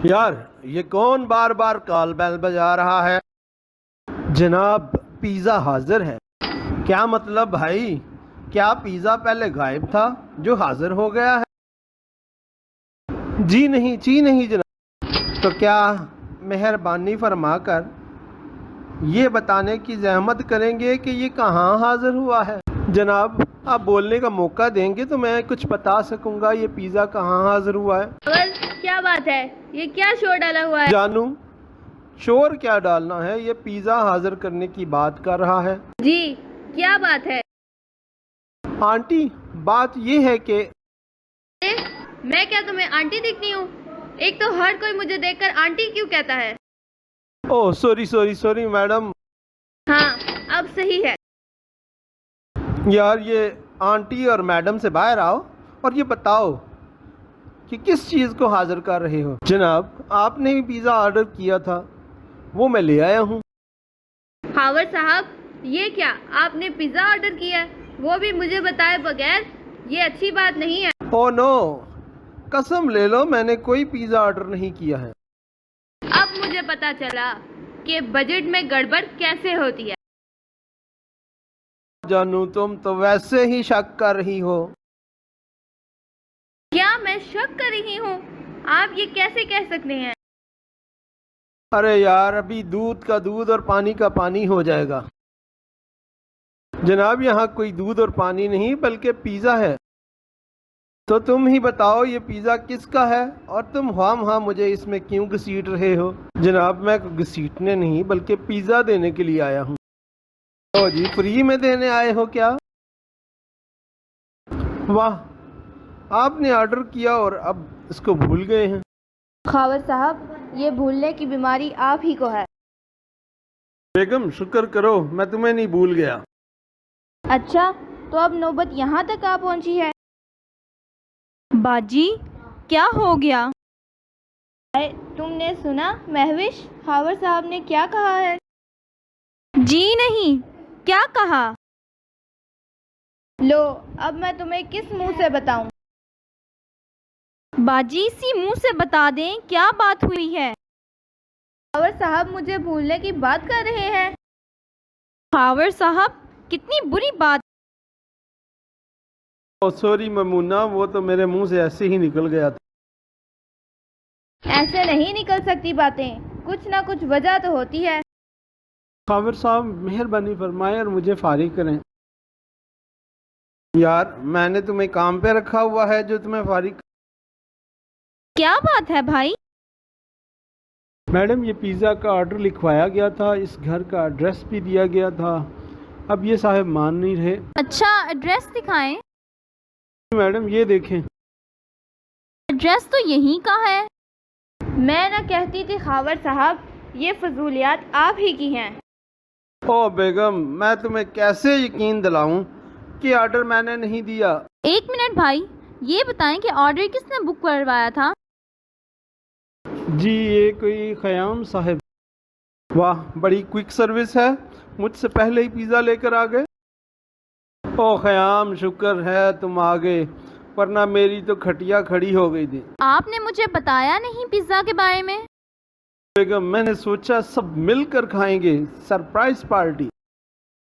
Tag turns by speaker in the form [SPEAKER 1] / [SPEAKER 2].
[SPEAKER 1] یار یہ کون بار بار کال بیل بجا رہا ہے؟ جناب پیزا حاضر ہے۔ کیا مطلب بھائی؟ کیا پیزا پہلے غائب تھا جو حاضر ہو گیا ہے؟ جی نہیں جناب۔ تو کیا مہربانی فرما کر یہ بتانے کی زحمت کریں گے کہ یہ کہاں حاضر ہوا ہے؟ جناب آپ بولنے کا موقع دیں گے تو میں کچھ بتا سکوں گا یہ پیزا کہاں حاضر ہوا ہے۔
[SPEAKER 2] کیا بات ہے؟ یہ کیا شور ڈالا ہوا ہے؟
[SPEAKER 1] جانو شور کیا ڈالنا ہے، یہ پیزا حاضر کرنے کی بات کر رہا ہے۔
[SPEAKER 2] جی کیا بات ہے؟
[SPEAKER 1] آنٹی بات یہ ہے کہ
[SPEAKER 2] میں کیا تمہیں آنٹی دکھتی ہوں؟ ایک تو ہر کوئی مجھے دیکھ کر آنٹی کیوں کہتا ہے؟
[SPEAKER 1] اوہ سوری میڈم۔
[SPEAKER 2] ہاں اب صحیح ہے۔
[SPEAKER 1] یار یہ آنٹی اور میڈم سے باہر آؤ اور یہ بتاؤ کہ کس چیز کو حاضر کر رہے ہو؟ جناب آپ نے بھی پیزا آرڈر کیا تھا، وہ میں لے آیا ہوں۔
[SPEAKER 2] خاور صاحب یہ کیا؟ آپ نے پیزا آرڈر کیا ہے، وہ بھی مجھے بتائے بغیر؟ یہ اچھی بات نہیں ہے۔
[SPEAKER 1] اوہ نو، قسم لے لو میں نے کوئی پیزا آرڈر نہیں کیا ہے۔
[SPEAKER 2] اب مجھے پتا چلا کہ بجٹ میں گڑبڑ کیسے ہوتی ہے۔
[SPEAKER 1] جانو تم تو ویسے ہی شک کر رہی ہو۔
[SPEAKER 2] کیا میں شک کر رہی ہوں؟ آپ یہ کیسے کہہ سکتے ہیں؟
[SPEAKER 1] ارے یار ابھی دودھ کا دودھ اور پانی کا پانی ہو جائے گا۔ جناب یہاں کوئی دودھ اور پانی نہیں بلکہ پیزا ہے۔ تو تم ہی بتاؤ یہ پیزا کس کا ہے اور تم ہاں مجھے اس میں کیوں گھسیٹ رہے ہو؟ جناب میں گھسیٹنے نہیں بلکہ پیزا دینے کے لیے آیا ہوں۔ او جی فری میں دینے آئے ہو کیا؟ واہ، آپ نے آرڈر کیا اور اب اس کو بھول گئے ہیں۔
[SPEAKER 2] خاور صاحب یہ بھولنے کی بیماری آپ ہی کو ہے۔
[SPEAKER 1] بیگم شکر کرو میں تمہیں نہیں بھول گیا۔
[SPEAKER 2] اچھا تو اب نوبت یہاں تک آ پہنچی ہے۔
[SPEAKER 3] باجی کیا ہو گیا؟
[SPEAKER 2] تم نے سنا مہوش خاور صاحب نے کیا کہا ہے؟
[SPEAKER 3] جی نہیں، کیا کہا؟
[SPEAKER 2] لو اب میں تمہیں کس منہ سے بتاؤں؟
[SPEAKER 3] باجی اسی منہ سے بتا دیں کیا بات ہوئی ہے۔
[SPEAKER 2] خاور صاحب مجھے بھولنے کی بات کر رہے ہیں۔
[SPEAKER 3] خاور صاحب کتنی بری بات۔
[SPEAKER 1] سوری میمونہ، وہ تو میرے منہ سے ایسے ہی نکل گیا تھا۔
[SPEAKER 2] ایسے نہیں نکل سکتی باتیں، کچھ نہ کچھ وجہ تو ہوتی ہے۔
[SPEAKER 1] خاور صاحب مہربانی فرمائیں اور مجھے فارغ کریں۔ یار میں نے تمہیں کام پہ رکھا ہوا ہے جو تمہیں فارغ۔
[SPEAKER 3] کیا بات ہے بھائی؟
[SPEAKER 1] میڈم یہ پیزا کا آرڈر لکھوایا گیا تھا، اس گھر کا ایڈریس بھی دیا گیا تھا، اب یہ صاحب مان نہیں رہے۔
[SPEAKER 3] اچھا ایڈریس دکھائیں۔
[SPEAKER 1] میڈم یہ دیکھیں۔
[SPEAKER 3] ایڈریس تو یہیں کا ہے۔
[SPEAKER 2] میں نہ کہتی تھی خاور صاحب یہ فضولیات آپ ہی کی ہیں۔
[SPEAKER 1] او بیگم میں تمہیں کیسے یقین دلاؤں کہ آرڈر میں نے نہیں دیا؟
[SPEAKER 3] ایک منٹ بھائی، یہ بتائیں کہ آرڈر کس نے بک کروایا تھا؟
[SPEAKER 1] جی یہ کوئی خیام صاحب۔ واہ بڑی کوئک سروس ہے، مجھ سے پہلے ہی پیزا لے کر آ گئے۔ او خیام شکر ہے تم آ گئے، ورنہ میری تو کھٹیا کھڑی ہو گئی تھی۔
[SPEAKER 3] آپ نے مجھے بتایا نہیں پیزا کے بارے میں؟
[SPEAKER 1] بیگم میں نے سوچا سب مل کر کھائیں گے، سرپرائز پارٹی۔